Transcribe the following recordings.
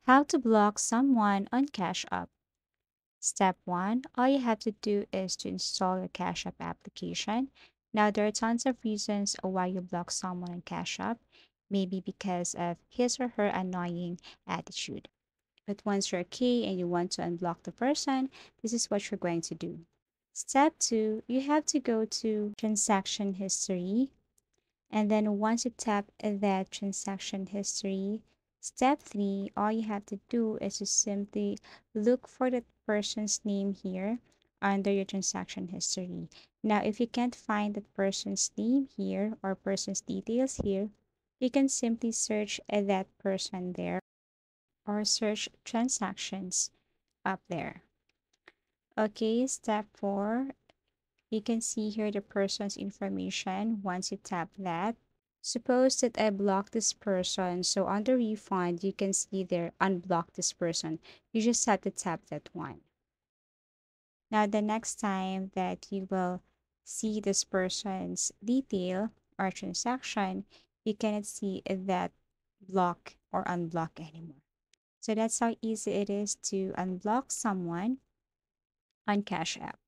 How to block someone on Cash App. Step 1, all you have to do is to install your Cash App application. Now, there are tons of reasons why you block someone on Cash App, maybe because of his or her annoying attitude. But once you're okay and you want to unblock the person, this is what you're going to do. Step 2, you have to go to transaction history. And then once you tap that transaction history, step 3, all you have to do is to simply look for the person's name here under your transaction history. Now, if you can't find that person's name here or person's details here, you can simply search that person there or search transactions up there. Okay, step 4, you can see here the person's information once you tap that. Suppose that I block this person. So on the refund, you can see there, unblock this person. You just have to tap that one. Now, the next time that you will see this person's detail or transaction, you cannot see that block or unblock anymore. So that's how easy it is to unblock someone on Cash App.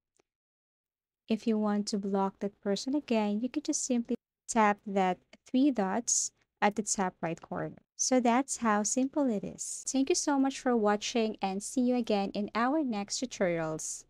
If you want to block that person again, you can just simply tap that three dots at the top right corner. So that's how simple it is. Thank you so much for watching and see you again in our next tutorials.